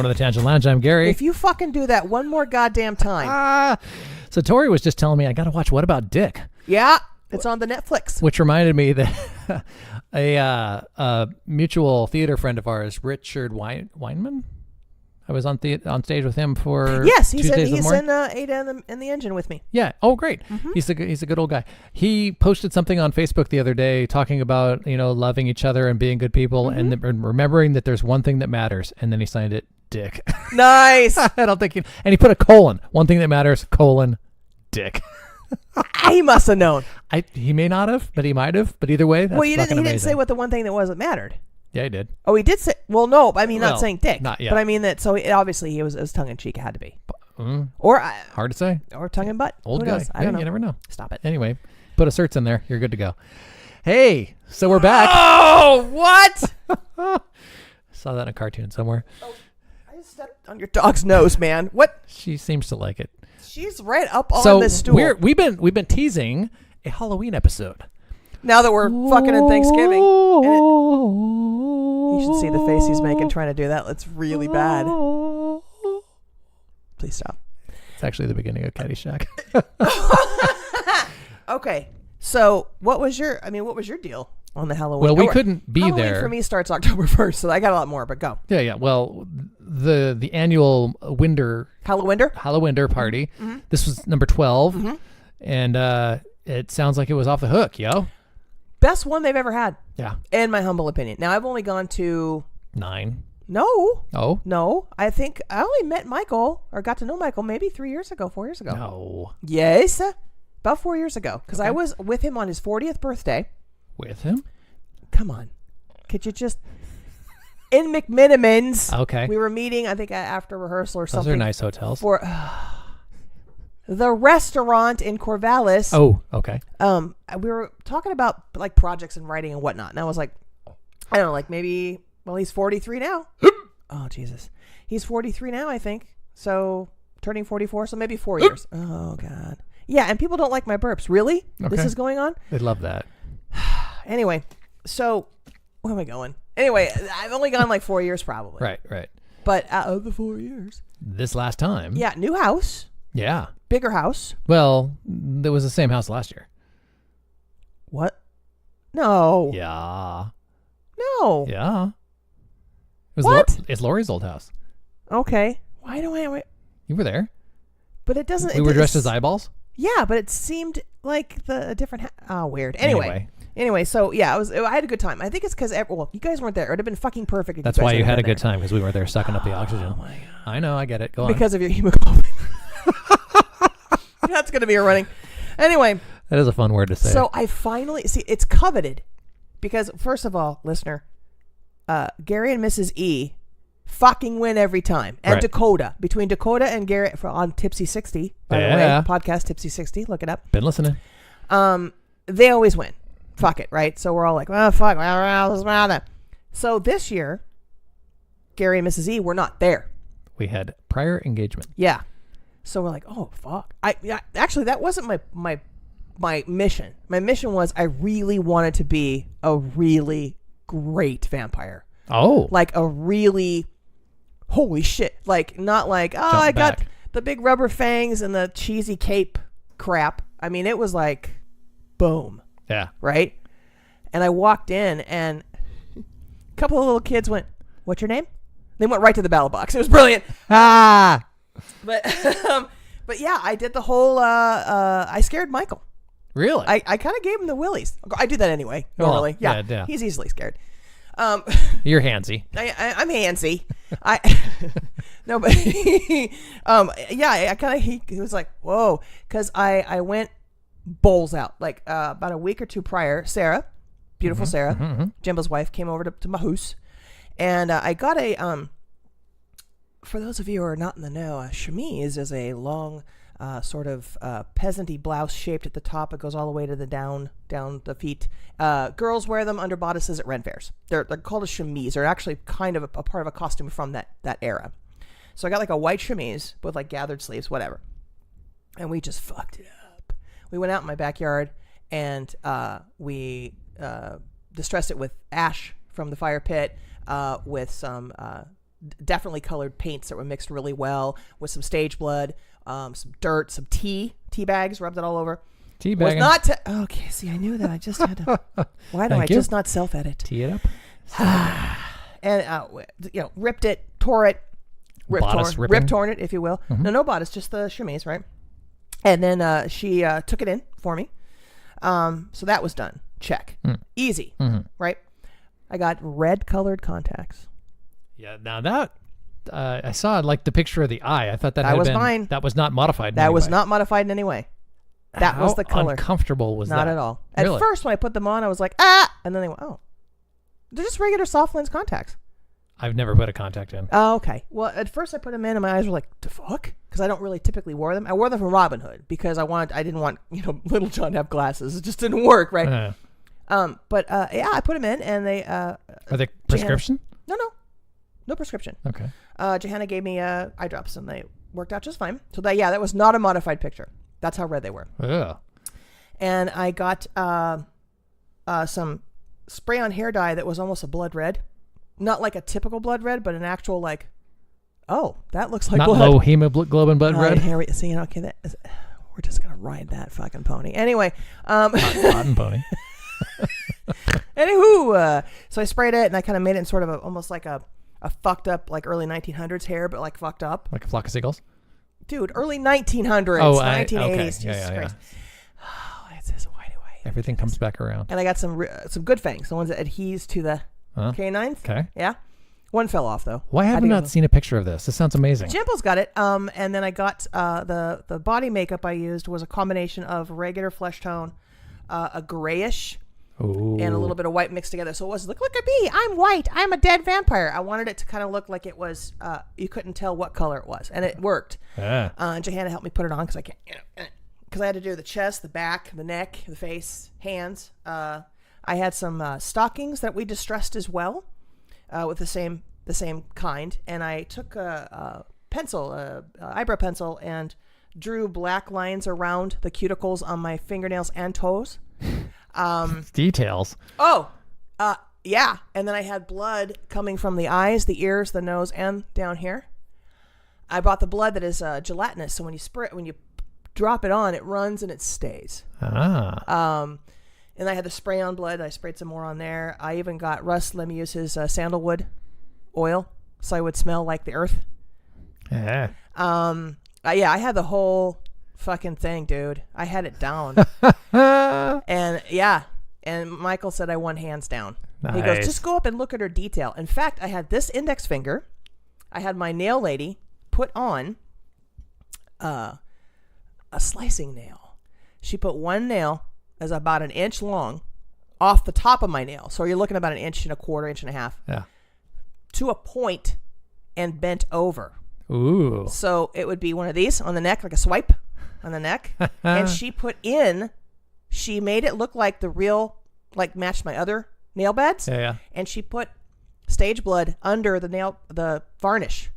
Welcome to the Tangent Lounge. I'm Gary. If you fucking do that one more goddamn time. So Tori was just telling me I got to watch What About Dick? Yeah, it's on the Netflix. Which reminded me that a mutual theater friend of ours, Richard Weinman, I was on stage with him for yes, he's Tuesdays in with Morning. Ada in the Engine with me. Yeah. Oh, great. Mm-hmm. He's a good old guy. He posted something on Facebook the other day talking about loving each other and being good people and remembering that there's one thing that matters, and then he signed it Dick. Nice. I don't think and he put a colon. One thing that matters, colon, Dick. He must have known. He may not have, but he might have. But either way, that's He fucking didn't amazing. say what the one thing that wasn't mattered. Yeah, he did. Oh, he did say. Well, no, I mean Well, not saying dick. not yet. But I mean that. So obviously it was tongue in cheek. It had to be, Mm, or hard to say. tongue in butt. Old Who guy. knows? I don't know. You never know. Stop it. Anyway, put a certs in there. You're good to go. Hey, so we're back. Oh, what? Saw that in a cartoon somewhere. I just stepped on your dog's nose, man. What? She seems to like it. She's right up on So this stool. we've been teasing a Halloween episode. Now that we're fucking in Thanksgiving. You should see the face he's making trying to do that. It's really bad. Please stop. It's actually the beginning of Caddyshack. Okay. So what was your deal on the Halloween? Well, we couldn't be Halloween there. for me starts October 1st, so I got a lot more, but go. Yeah. Well, the annual Halloween party. Mm-hmm. This was number 12, and it sounds like it was off the hook, yo. Best one they've ever had, Yeah, in my humble opinion. Now, I've only gone to... 9. No. Oh No. I think I only met Michael, or got to know Michael, maybe 4 years ago. no, Yes. About 4 years ago. Because I was with him on his 40th birthday. with him. Come on. Could you just... In McMinimans. Okay, We were meeting, I think, after rehearsal or those something. are nice hotels. For the restaurant in Corvallis. Oh, okay. We were talking about like projects and writing and whatnot. And I was like, I don't know, like maybe, well, he's 43 now. Oh, Jesus. He's 43 now, I think. So turning 44. So maybe 4 years. Oh, God. Yeah. And people don't like my burps. Really? Okay. This is going on? They love that. Anyway. So where am I going? Anyway, I've only gone like 4 years probably. Right. But out of the 4 years. This last time. Yeah. New house. Yeah. Bigger house. Well, it was the same house last year. What? No. Yeah. No. Yeah. It was What? It's Lori's old house. Okay. Why do I... You were there. But it doesn't... We were dressed as eyeballs. Yeah, but it seemed like a different... weird. Anyway, so yeah, I had a good time. I think it's because... Well, you guys weren't there. It would have been fucking perfect if That's you guys why you had a been good time, because we were there sucking up the oxygen. Oh, my God. I know, I get it. Go on. Because of your hemoglobin. That's going to be a running... Anyway, That is a fun word to say. so I finally... See, it's coveted. Because, first of all, listener, Gary and Mrs. E fucking win every time. And Right. Dakota. Between Dakota and Gary on Tipsy 60, by the way. Yeah. Podcast Tipsy 60. Look it up. Been listening. They always win. Fuck it, right? So we're all like, well, fuck. So this year, Gary and Mrs. E were not there. We had prior engagement. Yeah. So we're like, oh, fuck. Actually, that wasn't my mission. My mission was I really wanted to be a really great vampire. Oh. Like a really, holy shit. Like, not like, Jump I got back. the big rubber fangs and the cheesy cape crap. I mean, it was like, boom. Yeah. Right? And I walked in and a couple of little kids went, what's your name? They went right to the ballot box. It was brilliant. Ah. But yeah, I did the whole, I scared Michael. Really? I kind of gave him the willies. I do that anyway. Well, Normally. Yeah. yeah. He's easily scared. You're handsy. I'm handsy. No, but yeah, I kind of, he was like, whoa. Cause I went bowls out like, about a week or two prior. Sarah, beautiful Sarah, Jimbo's wife, came over to my house, and I got a, for those of you who are not in the know, a chemise is a long, sort of peasanty blouse shaped at the top. It goes all the way to the down the feet. Girls wear them under bodices at Ren fairs. They're called a chemise. They're actually kind of a part of a costume from that era. So I got like a white chemise with like gathered sleeves, whatever. And we just fucked it up. We went out in my backyard and we distressed it with ash from the fire pit, with some definitely colored paints that were mixed really well with some stage blood, some dirt, some tea bags, rubbed it all over. Tea Was bag. not okay. See, I knew that. I just had to. Why do Thank I you. just not self-edit? Tee it up. And ripped it, tore it, Bodice ripping? torn it, if you will. No bodice, just the chemise, right? And then she took it in for me. So that was done. Check. Easy, right? I got red colored contacts. Yeah. Now that I saw like the picture of the eye. I thought that That had was been, mine. That was not modified. in That any was way. not modified in any way. That was How the color. uncomfortable was Not that? at all. At Really? first, when I put them on, I was like, ah, and then they went, oh, they're just regular soft lens contacts. I've never put a contact in. Oh, okay. Well, at first I put them in, and my eyes were like, "The fuck?" Because I don't really typically wear them. I wore them from Robin Hood because I didn't want Little John to have glasses. It just didn't work, right? But yeah, I put them in, and they Are they prescription? no prescription. Okay. Johanna gave me eye drops, and they worked out just fine. So that was not a modified picture. That's how red they were. Ugh. And I got some spray on hair dye that was almost a blood red. Not like a typical blood red, but an actual like, oh, that looks like Not blood. low hemoglobin blood red. Here we see. Okay, we're just gonna ride that fucking pony. Anyway, Cotton pony. anywho, so I sprayed it and I kind of made it in sort of almost like a fucked up like early 1900s hair, but like fucked up, Like a flock of seagulls. dude. Early 1900s, Oh, 1980s. okay. Jesus Yeah. Christ. Oh, it's this. Why do I? Everything comes back around. And I got some good fangs, the ones that adheres to the canines. Okay. Yeah. One fell off though. Why have I not seen a picture of this? This sounds amazing. Jimple's got it. And then I got the body makeup I used was a combination of regular flesh tone, a grayish, Ooh. and a little bit of white mixed together. So it was look at me, I'm white, I'm a dead vampire. I wanted it to kind of look like it was. You couldn't tell what color it was, and it worked. Yeah. Johanna helped me put it on because I can't, because I had to do the chest, the back, the neck, the face, hands. I had some stockings that we distressed as well, with the same kind, and I took a pencil, eyebrow pencil, and drew black lines around the cuticles on my fingernails and toes. Details. Yeah, and then I had blood coming from the eyes, the ears, the nose, and down here. I bought the blood that is gelatinous, so when you drop it on, it runs and it stays. And I had the spray on blood. I sprayed some more on there. I even got Russ. Let me use his sandalwood oil so I would smell like the earth. Yeah. Yeah, I had the whole fucking thing, dude. I had it down. And yeah, and Michael said I won hands down. He goes, Nice. just go up and look at her detail. In fact, I had this index finger. I had my nail lady put on a slicing nail. She put one nail as about an inch long off the top of my nail. So you're looking about an inch and a quarter, inch and a half, Yeah. to a point and bent over. Ooh. So it would be one of these on the neck, like a swipe on the neck. And she made it look like the real, like matched my other nail beds. Yeah. And she put stage blood under the varnish.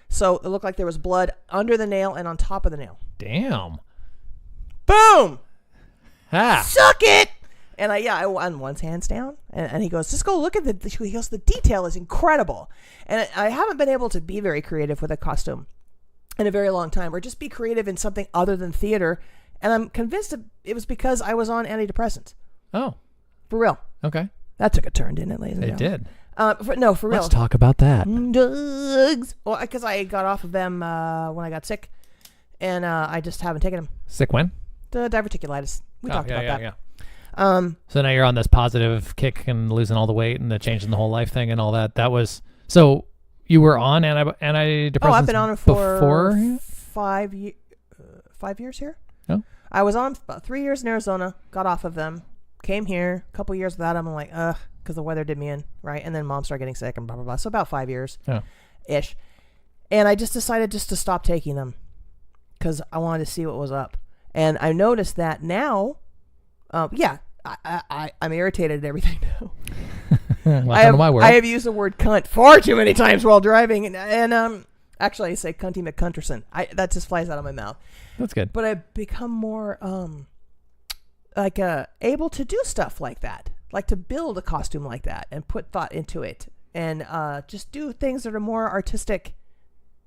So it looked like there was blood under the nail and on top of the nail. Damn. Boom! Ah. Suck it! And I won one's hands down. And he goes, just go look at the detail is incredible. And I haven't been able to be very creative with a costume in a very long time, or just be creative in something other than theater. And I'm convinced it was because I was on antidepressants. Oh. For real. Okay. That took a turn, didn't it, ladies and It gentlemen? did. For real. Let's talk about that. Drugs. Well, because I got off of them when I got sick. And I just haven't taken them. Sick when? The diverticulitis. We talked about that. Yeah. So now you're on this positive kick and losing all the weight and the changing the whole life thing and all that. That was so you were on antidepressants. Oh, I've been on it for before 5 years here. Oh. I was on about 3 years in Arizona. Got off of them. Came here. A couple years without them. I'm like, because the weather did me in, right? And then mom started getting sick and blah blah blah. So about 5 years, ish. And I just decided just to stop taking them because I wanted to see what was up. And I noticed that now, I'm irritated at everything now. I I have used the word cunt far too many times while driving, and actually I say cunty McCunterson. That just flies out of my mouth. That's good. But I've become more able to do stuff like that, like to build a costume like that and put thought into it. and just do things that are more artistic,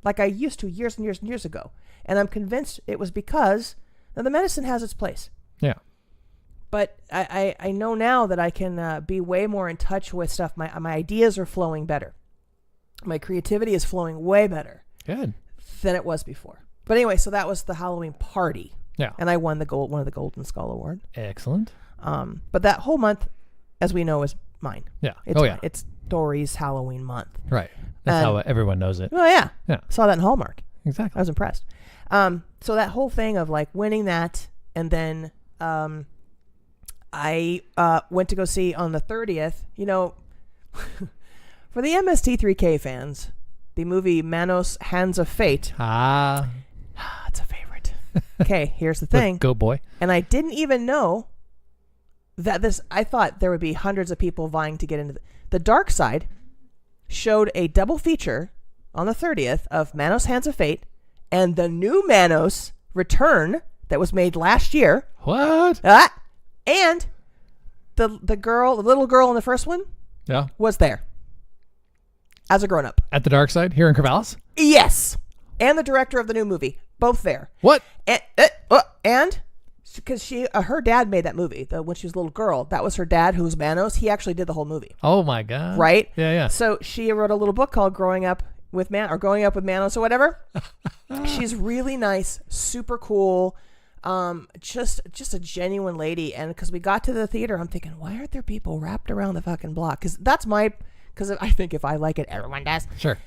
like I used to years and years and years ago. And I'm convinced it was because now the medicine has its place. Yeah. But I know now that I can be way more in touch with stuff. My ideas are flowing better. My creativity is flowing way better Good. than it was before. But anyway, so that was the Halloween party. Yeah. And I won one of the Golden Skull Award. Excellent. But that whole month, as we know, is mine. Yeah. It's It's Dory's Halloween month. Right. That's how everyone knows it. Oh, yeah. Yeah. Saw that in Hallmark. I Exactly. was impressed. So that whole thing of like winning that, and then I went to go see on the 30th, for the MST3K fans, the movie Manos Hands of Fate. It's a favorite. Okay, here's the thing. Goat Boy. And I didn't even know that I thought there would be hundreds of people vying to get into the Dark Side showed a double feature on the 30th of Manos Hands of Fate and the new Manos Return that was made last year. What? And the little girl in the first one Yeah. was there as a grown-up. At the Dark Side here in Corvallis? Yes. And the director of the new movie, both there. What? And because her dad made that movie when she was a little girl. That was her dad, who was Manos. He actually did the whole movie. Oh my God. Right? Yeah. So she wrote a little book called Growing Up with Manos or whatever. She's really nice, super cool. Just a genuine lady. And because we got to the theater, I'm thinking, why aren't there people wrapped around the fucking block? Because I think if I like it, everyone does. Sure.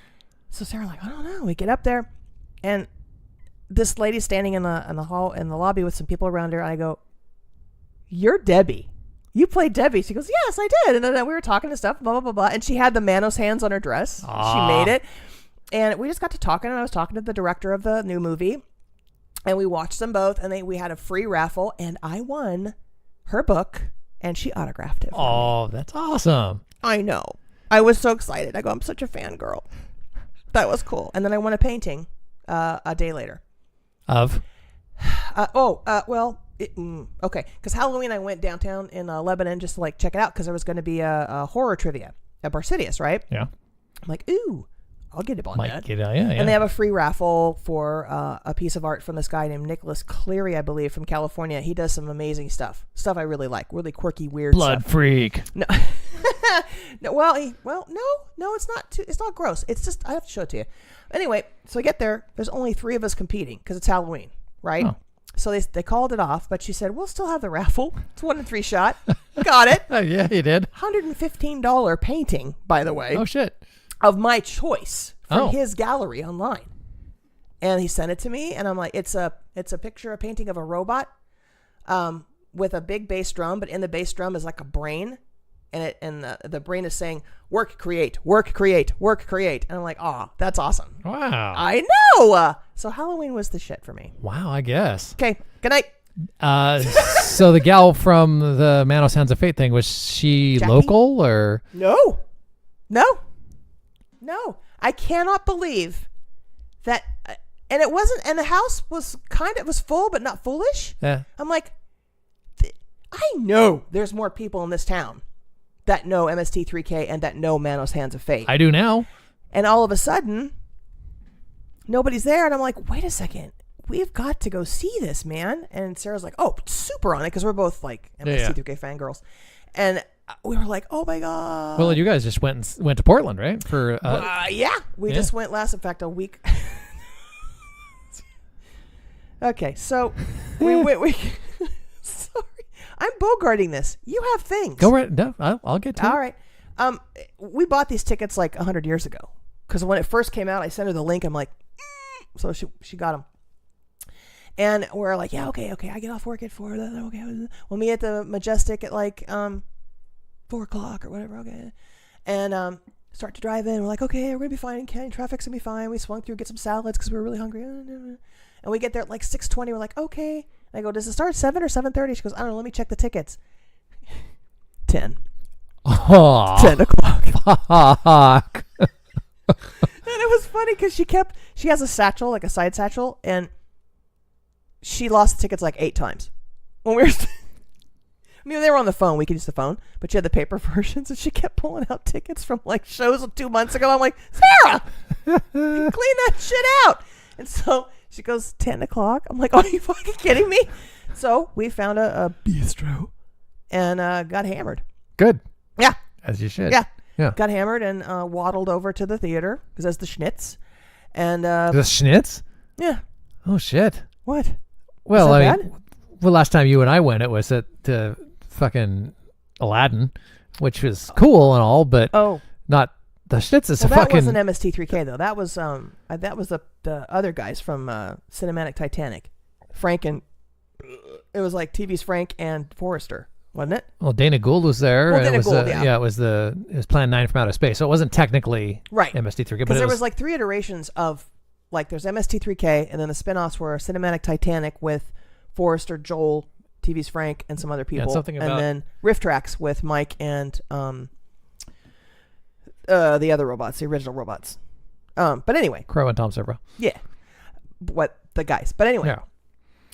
So Sarah, like, I don't know. We get up there, and this lady's standing in the hall in the lobby with some people around her. And I go, "You're Debbie. You played Debbie." She goes, "Yes, I did." And then we were talking and stuff, blah blah blah blah. And she had the Manos hands on her dress. Aww. She made it, and we just got to talking. And I was talking to the director of the new movie, and we watched them both. And we had a free raffle, and I won her book, and she autographed it. Oh, that's awesome. I know. I was so excited. I go, I'm such a fangirl. That was cool. And then I won a painting a day later. Of? Okay. Because Halloween, I went downtown in Lebanon just to like check it out because there was going to be a horror trivia at Barsidius, right? Yeah. I'm like, ooh, I'll get it on that. Yeah. And they have a free raffle for a piece of art from this guy named Nicholas Cleary, I believe, from California. He does some amazing stuff I really like, really quirky, weird Blood stuff. freak. No. No, it's not. It's not gross. It's just I have to show it to you. Anyway, so I get there. There's only 3 of us competing because it's Halloween, right? Oh. So they called it off, but she said we'll still have the raffle. It's 1 in 3 shot. Got it. Yeah, you did. $115 painting, by the way. Oh shit. Of my choice from Oh. his gallery online, and he sent it to me, and I'm like, it's a painting of a robot, with a big bass drum, but in the bass drum is like a brain. And the brain is saying, work, create, work, create, work, create. And I'm like, oh, that's awesome. Wow. I know. So Halloween was the shit for me. Wow, I guess. Okay. Good night. So the gal from the Manos Hands of Fate thing, was she Jackie? local or? No. I cannot believe that. And it wasn't, and the house was it was full, but not foolish. Yeah. I'm like, I know there's more people in this town that know MST3K and that know Manos Hands of Fate. I do now. And all of a sudden, nobody's there. And I'm like, wait a second. We've got to go see this, man. And Sarah's like, oh, super on it. Because we're both like MST3K fangirls. And we were like, oh my God. Well, you guys just went to Portland, right? For we just went last, in fact, a week. Okay, so we sorry. I'm bogarting this. You have things. Go right. No, I'll get to it. All right. We bought these tickets like 100 years ago because when it first came out, I sent her the link. I'm like, so she got them, and we're like, yeah, okay. I get off work at 4. Okay, we'll meet at the Majestic at like 4:00 or whatever. Okay, and start to drive in. We're like, okay, we're gonna be fine. Traffic's gonna be fine. We swung through, get some salads because we were really hungry, and we get there at like 6:20. We're like, okay. I go, does it start at 7 or 7:30? She goes, I don't know. Let me check the tickets. 10. Oh, 10 o'clock. Fuck. And it was funny because she has a satchel, like a side satchel, and she lost the tickets like 8 times. When we were, I mean, they were on the phone. We could use the phone, but she had the paper versions, and she kept pulling out tickets from like shows 2 months ago. I'm like, Sarah, clean that shit out. And so she goes, 10 o'clock. I'm like, are you fucking kidding me? So we found a bistro and got hammered. Good. Yeah. As you should. Yeah. Yeah. Got hammered and waddled over to the theater because that's the Schnitz. And The Schnitz? yeah. Oh, shit. What? Well, that I mean, well, last time you and I went, it was at the fucking Aladdin, which was cool and all, but Oh. not the Schnitz is Well, a that fucking. wasn't MST3K though. That was the other guys from Cinematic Titanic, Frank and it was like TV's Frank and Forrester, wasn't it? Well, Dana Gould was there. Well, and Dana it was Gould, yeah. it was Plan 9 from Outer Space, so it wasn't technically Right. MST3K, but Because it there was like 3 iterations of like there's MST3K and then the spin-offs were Cinematic Titanic with Forrester, Joel, TV's Frank, and some other people, something about- and then Riff Tracks with Mike and the other robots, the original robots. But anyway, Crow and Tom Servo. yeah, what the guys. But anyway, Yeah.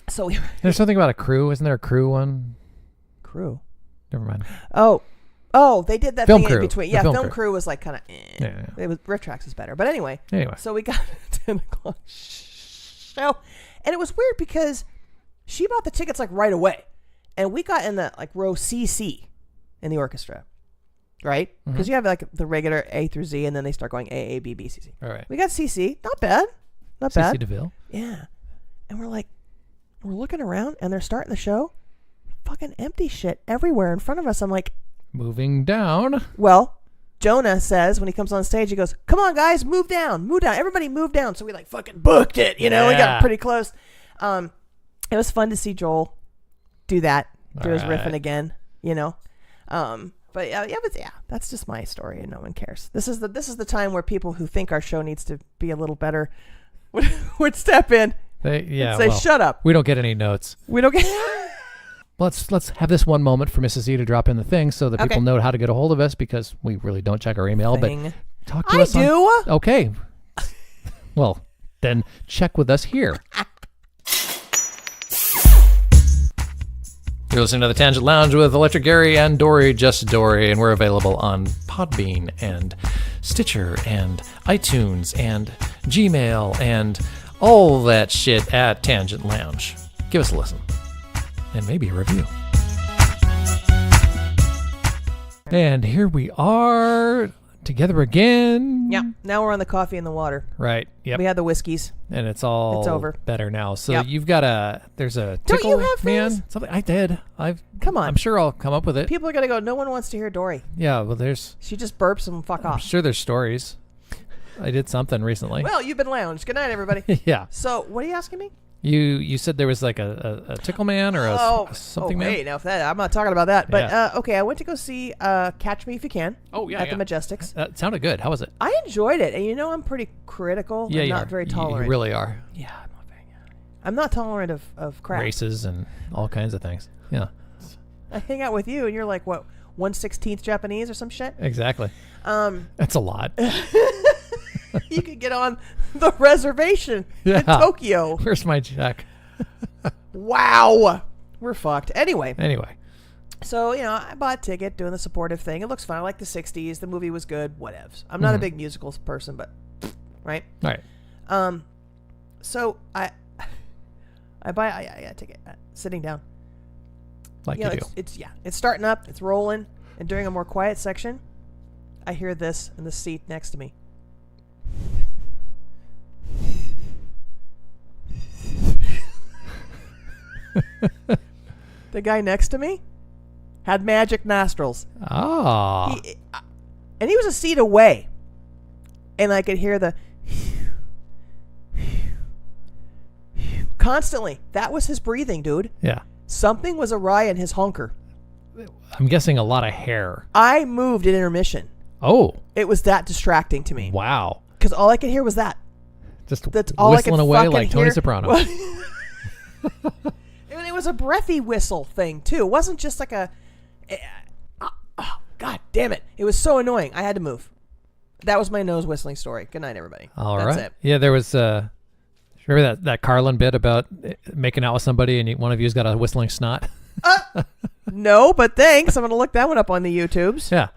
so we There's something about a crew. Isn't there a crew one? crew. Never mind. Oh, they did that Film thing Crew. in between. The Yeah, Film film Crew. crew was like kind of. Yeah. It was Riff Tracks is better, but anyway. Anyway. So we got a 10 o'clock show, and it was weird because she bought the tickets like right away, and we got in the like row CC in the orchestra, right? Because you have like the regular A through Z, and then they start going A B B C C. All right. We got CC, not bad, not CC bad. DeVille. Yeah, and we're looking around, and they're starting the show. Fucking empty shit everywhere in front of us. I'm like, Moving down. well, Jonah says when he comes on stage, he goes, "Come on, guys, move down, everybody move down." So we like fucking booked it, we Yeah. got pretty close. It was fun to see Joel do that, do his All riffing right. again, But yeah, that's just my story, and no one cares. This is the time where people who think our show needs to be a little better would step in and say, "Shut up, We don't get any notes. we don't get." Let's have this one moment for Mrs. E to drop in the thing so that people Okay. know how to get a hold of us, because we really don't check our email. Thing. But talk to I us. do. Okay. Well, then check with us here. You're listening to the Tangent Lounge with Electric Gary and Dory, just Dory, and we're available on Podbean and Stitcher and iTunes and Gmail and all that shit at Tangent Lounge. Give us a listen and maybe a review. And here we are together again. Yeah. Now we're on the coffee and the water. Right. Yep. We had the whiskeys. And it's all It's over. better now. So Yep. you've got there's a Don't tickle you have man. things? Something I did. Come on. I'm sure I'll come up with it. People are gonna go, "No one wants to hear Dory. Yeah. Well, there's. She just burps and fuck I'm off." sure there's stories. I did something recently. Well, you've been lounged. Good night, everybody. Yeah. So, what are you asking me? You said there was like a tickle man or a something man. Hey, now if that, I'm not talking about that. But Yeah. okay, I went to go see Catch Me If You Can. Oh, yeah, at yeah. the Majestics. That sounded good. How was it? I enjoyed it, and I'm pretty critical. Yeah, and you not are. very You tolerant. really are. Yeah, I'm not tolerant of crap. Races and all kinds of things. Yeah. I hang out with you, and you're like what 1/16 Japanese or some shit. Exactly. That's a lot. You could get on the reservation Yeah. in Tokyo. Where's my check? Wow, we're fucked. Anyway. Anyway. So, I bought a ticket, doing the supportive thing. It looks fun. I like the 60s. The movie was good. Whatevs. I'm not a big musicals person, but, right? All right. So, I buy a ticket, sitting down. Like you do. It's starting up. It's rolling. And during a more quiet section, I hear this in the seat next to me. The guy next to me had magic nostrils. Ah. And he was a seat away. And I could hear the constantly. That was his breathing, dude. Yeah. Something was awry in his honker. I'm guessing a lot of hair. I moved at intermission. Oh. It was that distracting to me. Wow. Because all I could hear was that. Just That's all I could whistling away fucking like Tony hear. Soprano. And it was a breathy whistle thing, too. It wasn't just like a... God damn it. It was so annoying. I had to move. That was my nose whistling story. Good night, everybody. All That's right. it. Yeah, there was. Remember that Carlin bit about making out with somebody and one of you's got a whistling snot? No, but thanks. I'm gonna look that one up on the YouTubes. Yeah.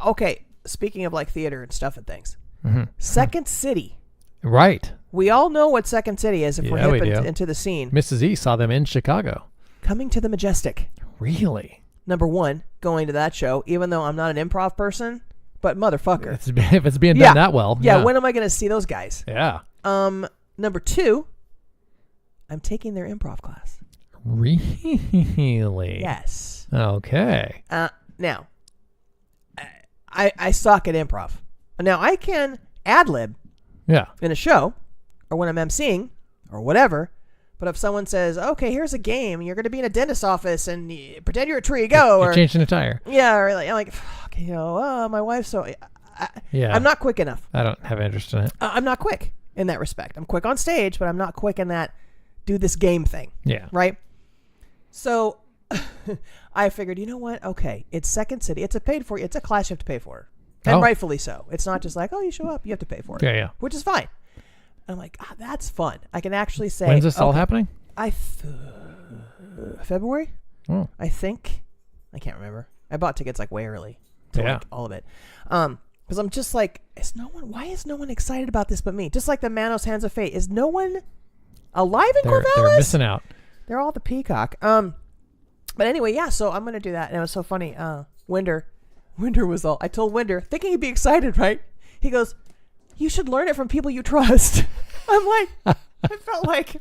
Okay. Speaking of like theater and stuff and things, Mm-hmm. Second City. Right. We all know what Second City is if we're Yeah, we hip do. into the scene. Mrs. E saw them in Chicago. Coming to the Majestic. Really? Number one, going to that show, even though I'm not an improv person, but motherfucker. If it's being done that well. Yeah, when am I going to see those guys? Yeah. Number two, I'm taking their improv class. Really? Yes. Okay. Now, I suck at improv. Now, I can ad-lib Yeah. in a show or when I'm emceeing or whatever, but if someone says, okay, here's a game, you're going to be in a dentist's office and pretend you're a tree, go. You're or changing a tire. yeah, or like, I'm like, fuck, my wife's so... Yeah. I'm not quick enough. I don't have interest in it. I'm not quick in that respect. I'm quick on stage, but I'm not quick in that do this game thing. Yeah. Right? So I figured, you know what? Okay, it's Second City. It's a class you have to pay for. And Oh. rightfully so. It's not just like, oh, you show up, you have to pay for it. Yeah, yeah. Which is fine. I'm like, that's fun. I can actually say... When's this all okay, happening? February? Oh. I think. I can't remember. I bought tickets like way early. To Yeah. like all of it. Because I'm just like, why is no one excited about this but me? Just like the Manos Hands of Fate. Is no one alive in They're Corvallis? missing out. They're all the peacock. But anyway, yeah, so I'm going to do that. And it was so funny. Winder was all, I told Winder, thinking he'd be excited, right? He goes, you should learn it from people you trust. I'm like, I felt like,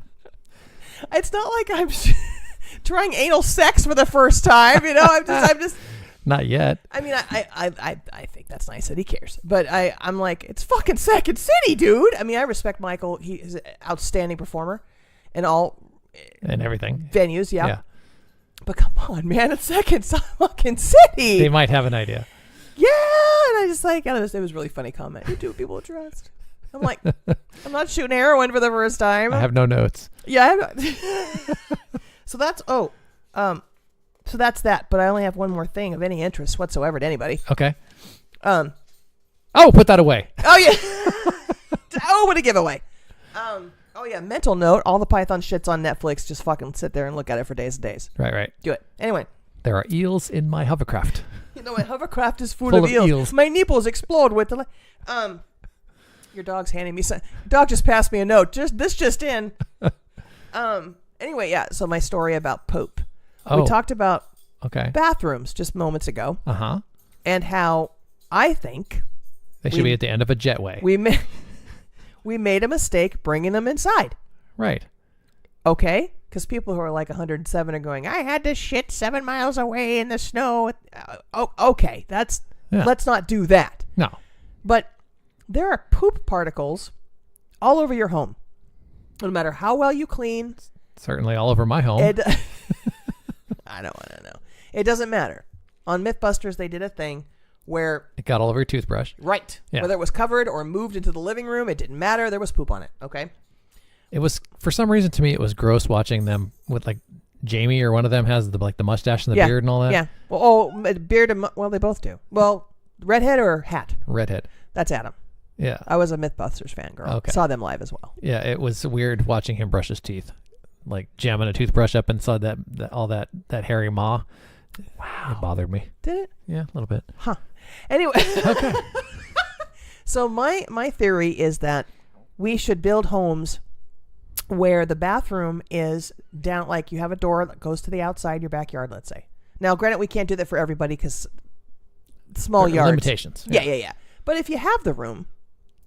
it's not like I'm trying anal sex for the first time, you know? I'm just. Not yet. I mean, I think that's nice that he cares, but I'm like, it's fucking Second City, dude. I mean, I respect Michael. He is an outstanding performer in all And everything. venues, yeah. Yeah. But come on, man, it's Second fucking City. They might have an idea. Yeah, and I just like, it was a really funny comment. You do people trust. I'm like, I'm not shooting heroin for the first time. I have no notes. Yeah, I have not. So that's that. But I only have one more thing of any interest whatsoever to anybody. Okay. Oh Put that away. yeah. Oh, what a giveaway. Oh yeah. Mental note: all the Python shits on Netflix. Just fucking sit there and look at it for days and days. Right. Do it anyway. There are eels in my hovercraft. You know, my hovercraft is full Full of of eels. eels. My nipples explode with the. Your dog's handing me some. Dog just passed me a note. This just in. Anyway, yeah. So my story about poop. Oh. We talked about Okay. bathrooms just moments ago, Uh-huh. and how I think They should be at the end of a jetway. we made a mistake bringing them inside. Right. Okay? Because people who are like 107 are going, I had to shit 7 miles away in the snow. Okay. Let's not do that. No. But there are poop particles all over your home. No matter how well you clean. Certainly all over my home. I don't want to know. It doesn't matter. On Mythbusters, they did a thing where... It got all over your toothbrush. Right. Yeah. Whether it was covered or moved into the living room, it didn't matter. There was poop on it. Okay? It was, for some reason to me, it was gross watching them with like Jamie or one of them has the mustache and the beard and all that. Yeah. Well, beard and... Well, they both do. Well, redhead or hat? Redhead. That's Adam. Yeah. I was a Mythbusters fan girl. Okay. Saw them live as well. Yeah, it was weird watching him brush his teeth. Like jamming a toothbrush up inside that all that hairy maw. Wow. It bothered me. Did it? Yeah, a little bit. Huh. Anyway. Okay. So my theory is that we should build homes where the bathroom is down, like you have a door that goes to the outside your backyard, let's say. Now, granted, we can't do that for everybody because small There are yards. limitations. Yeah. But if you have the room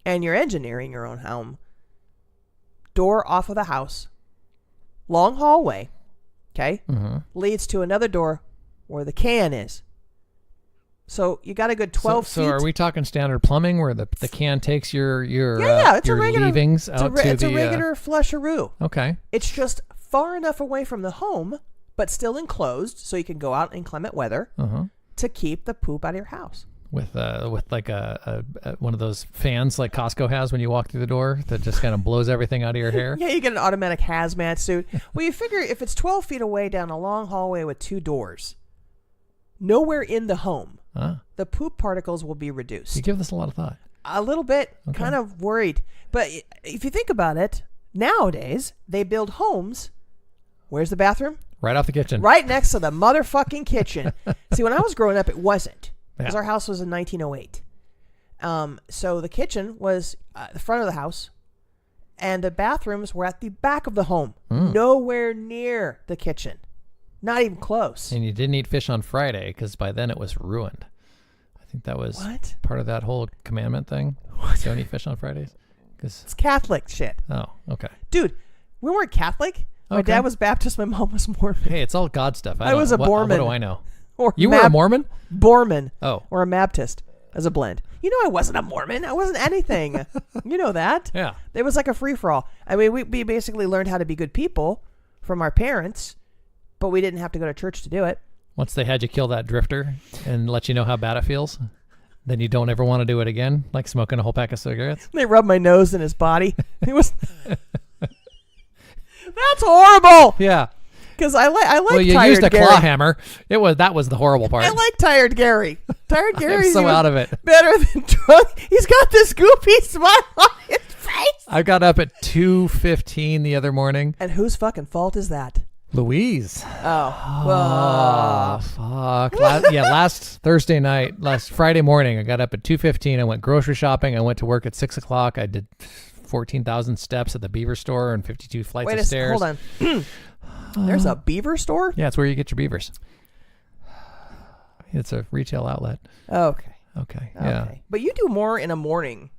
and you're engineering your own home, door off of the house, long hallway, okay, leads to another door where the can is. So you got a good 12 feet. So are we talking standard plumbing where the can takes your it's your a regular, leavings out to it's the a regular flusheroo. Okay. It's just far enough away from the home, but still enclosed, so you can go out in inclement weather to keep the poop out of your house. With like a one of those fans like Costco has when you walk through the door that just kind of blows everything out of your hair. Yeah, you get an automatic hazmat suit. Well, you figure if it's 12 feet away down a long hallway with 2 doors, nowhere in the home, the poop particles will be reduced. You give this a lot of thought. A little bit, kind of worried. But if you think about it, nowadays, they build homes. Where's the bathroom? Right off the kitchen. Right next to the motherfucking kitchen. See, when I was growing up, it wasn't. Because Yeah. our house was in 1908. So the kitchen was the front of the house, and the bathrooms were at the back of the home. Nowhere near the kitchen. Not even close. And you didn't eat fish on Friday because by then it was ruined. I think that was What? part of that whole commandment thing. Don't eat fish on Fridays. It's Catholic shit. Oh, okay. Dude, we weren't Catholic. My Okay. dad was Baptist. My mom was Mormon. Hey, it's all God stuff. I was a Mormon. What do I know? Or You were a Mormon? Mormon. Oh. Or a Baptist as a blend. You know I wasn't a Mormon. I wasn't anything. You know that. Yeah. It was like a free-for-all. I mean, we basically learned how to be good people from our parents, but we didn't have to go to church to do it. Once they had you kill that drifter and let you know how bad it feels, then you don't ever want to do it again, like smoking a whole pack of cigarettes. They rubbed my nose in his body. It was... That's horrible. Yeah. Because I like Well, you Tired used a Gary. claw hammer. That was the horrible part. I like Tired Gary. Tired I'm Gary's so even out of it. better than drunk. He's got this goofy smile on his face. I got up at 2:15 the other morning. And whose fucking fault is that? Louise. Oh. Oh, fuck. Last Thursday night, last Friday morning, I got up at 2:15. I went grocery shopping. I went to work at 6 o'clock. I did 14,000 steps at the Beaver store and 52 flights Wait of a stairs. hold on. There's a beaver store? Yeah, it's where you get your beavers. It's a retail outlet. Okay. Okay. Yeah. Okay. But you do more in a morning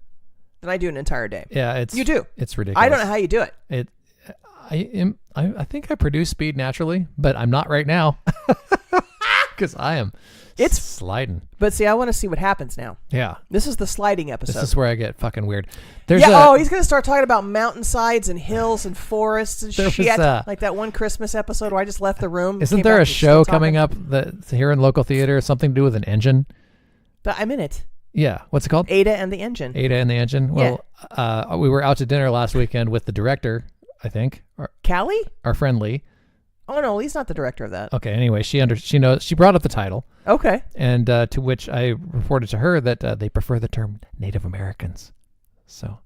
than I do an entire day. Yeah. You do. It's ridiculous. I don't know how you do it. I think I produce speed naturally, but I'm not right now because I am. It's sliding. But see, I want to see what happens now. Yeah. This is the sliding episode. This is where I get fucking weird. He's going to start talking about mountainsides and hills and forests and There was, shit. Like that one Christmas episode where I just left the room. Isn't came there back a and show still coming talking. up that's here in local theater? Something to do with an engine? But I'm in it. Yeah. What's it called? Ada and the Engine. Ada and the Engine. Well, we were out to dinner last weekend with the director, I think, Callie? our friend Lee. Oh, no, he's not the director of that. Okay. Anyway, she knows. She brought up the title. Okay. And to which I reported to her that they prefer the term Native Americans. So,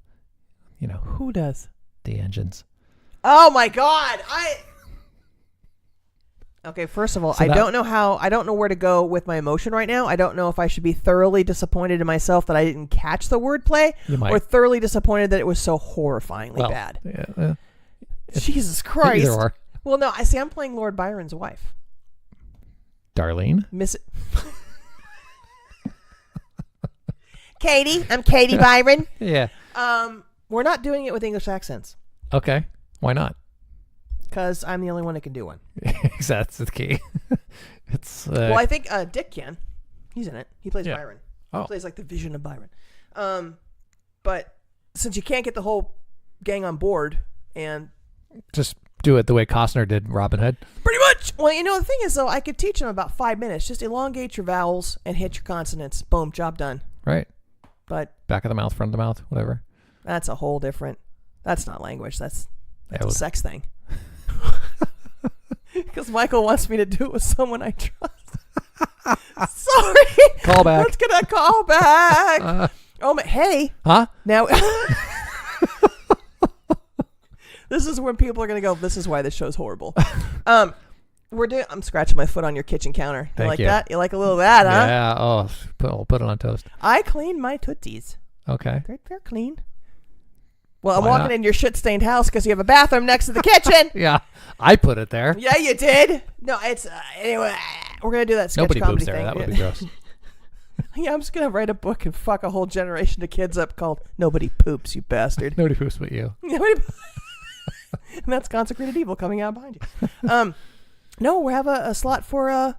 Who does? the engines. Oh, my God. Okay, first of all, So I don't know where to go with my emotion right now. I don't know if I should be thoroughly disappointed in myself that I didn't catch the wordplay You might. or thoroughly disappointed that it was so horrifyingly bad. Yeah, Jesus Christ. either or. Well, no, I'm playing Lord Byron's wife. Darlene. Miss Katie. I'm Katie Byron. Yeah. We're not doing it with English accents Okay. Why not? because I'm the only one that can do one. That's the key. It's Well, I think Dick can. He's in it. He plays Yeah. Byron. Oh. He plays like the vision of Byron. But since you can't get the whole gang on board, and just do it the way Costner did Robin Hood. pretty much, well, the thing is though, I could teach them about 5 minutes. Just elongate your vowels and hit your consonants. Boom, job done. Right. But Back of the mouth, front of the mouth, whatever. that's a whole different. That's not language. That's a sex thing. Because Michael wants me to do it with someone I trust. Sorry. Call back. Let's get a call back. Hey. Huh? Now, this is when people are going to go, this is why this show's horrible. I'm scratching my foot on your kitchen counter. You Thank like you. that? You like a little of that, huh? Yeah. Oh, I'll put it on toast. I cleaned my Tootsies. Okay. They're clean. Well, I'm Why walking not? in your shit-stained house because you have a bathroom next to the kitchen. Yeah. I put it there. Yeah, you did. No, it's anyway. We're gonna do that sketch Nobody comedy poops there. thing. That would be gross. Yeah, I'm just gonna write a book and fuck a whole generation of kids up called "Nobody Poops, You Bastard." Nobody poops but you. And that's Consecrated Evil coming out behind you. No, we have a slot for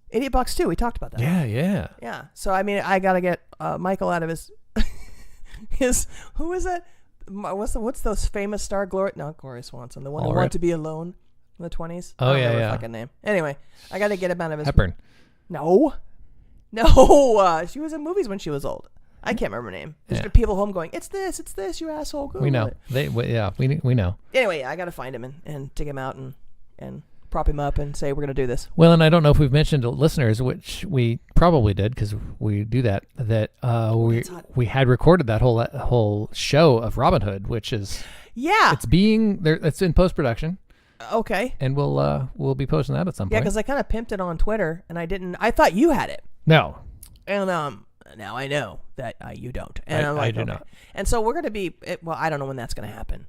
Idiot Box 2. We talked about that. Yeah. Yeah. Yeah. So I mean, I gotta get Michael out of his who is that? What's those famous star? Gloria Swanson, the one who All wanted right. to be alone in the 20s. Oh, I don't yeah, remember her yeah. fucking name. Anyway, I got to get him out of his. Hepburn. No, she was in movies when she was old. I can't remember her name. There's Yeah. people home going, it's this, you asshole. Google We know. it." We know. Anyway, I got to find him and dig him out and prop him up and say we're gonna do this. Well, and I don't know if we've mentioned to listeners, which we probably did because we do that we had recorded that whole show of Robin Hood, which is Yeah. it's in post production. Okay. and we'll be posting that at some Yeah, point. because I kind of pimped it on Twitter, and I thought you had it. No, And now I know that you don't. And I'm I like, do okay. not. And so we're going to be, well, I don't know when that's going to happen.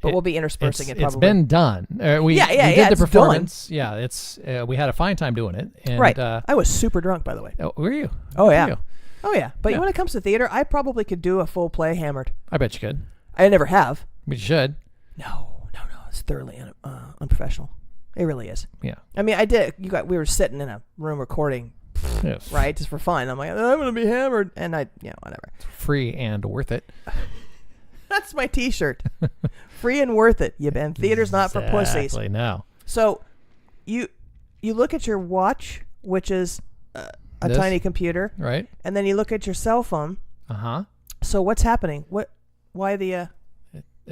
But we'll be interspersing it probably. It's been done. We Yeah, did the it's performance. Yeah, it's we had a fine time doing it. And, Right. I was super drunk, by the way. Oh, were you? Oh, Good yeah. for you. Oh, yeah. But Yeah. when it comes to theater, I probably could do a full play hammered. I bet you could. I never have. But you should. No. It's thoroughly unprofessional. It really is. Yeah. I mean, we were sitting in a room recording, Yes. right, just for fun. I'm like, I'm going to be hammered. And whatever. Free and worth it. That's my T-shirt. Free and worth it. And theater's not for pussies. Exactly. No. So, you look at your watch, which is a This? tiny computer, Right. and then you look at your cell phone. Uh-huh. So what's happening? Why the?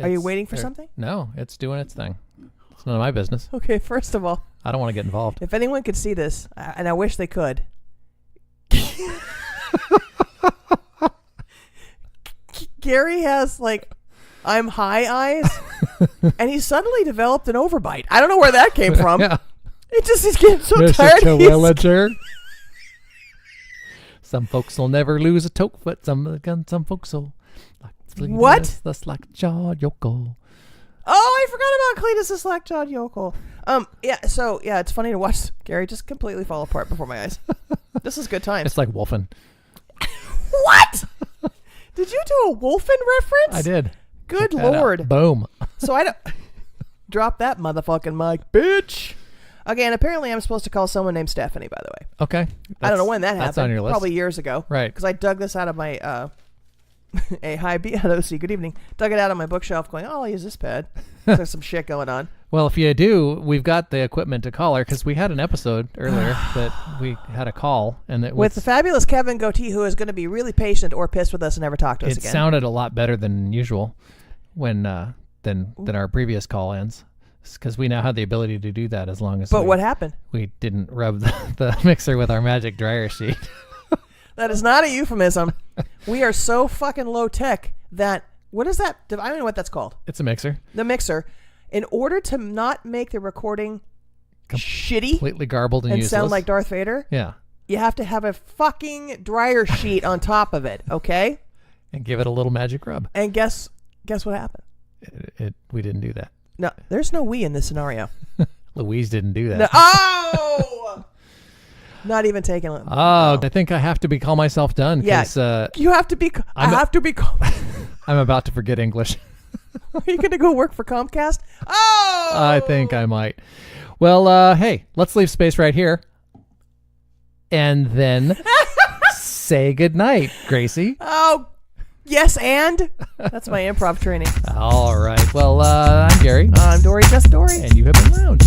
Are you waiting for there- something? No, it's doing its thing. It's none of my business. Okay, first of all, I don't want to get involved. if anyone could see this, and I wish they could. Gary has I'm high eyes, and he suddenly developed an overbite. I don't know where that came from. Yeah. He's getting so Mr. tired. Terwilliger. Some folks will never lose a toe, but some folks will. What? That's like John Yoko. Oh, I forgot about Cletus the Slack-jawed yokel. Yeah, it's funny to watch Gary just completely fall apart before my eyes. This is good times. It's like wolfing. What? Did you do a Wolfen reference? I did. Good Check that out. Lord. Boom. So I don't drop that motherfucking mic, bitch. Okay, and apparently I'm supposed to call someone named Stephanie, by the way. Okay. I don't know when that happened. That's on your list. Probably years ago. Right. Because I dug this out of my a hi BLOC. Good evening. Dug it out of my bookshelf, going, "Oh, I'll use this pad." There's some shit going on. Well, if you do, we've got the equipment to call her because we had an episode earlier that we had a call and it With the fabulous Kevin Goatee, who is going to be really patient or pissed with us and never talk to us it again. sounded a lot better than usual when than our previous call-ins because we now have the ability to do that as long as But what happened? we didn't rub the mixer with our magic dryer sheet. That is not a euphemism. We are so fucking low tech that what is that? I don't know what that's called. It's a mixer. The mixer. In order to not make the recording shitty Completely garbled and and useless. sound like Darth Vader, Yeah. you have to have a fucking dryer sheet on top of it, okay? And give it a little magic rub. And guess what happened? We didn't do that. No, there's no we in this scenario. Louise didn't do that. No, oh! Not even taking it. Oh, I think I have to call myself done Yeah. because You have to be. I have to be. I'm about to forget English. Are you going to go work for Comcast? Oh! I think I might. Well, hey, let's leave space right here. And then say goodnight, Gracie. Oh, yes, and? That's my improv training. All right. Well, I'm Gary. I'm Dory, just Dory. And you have been lounge.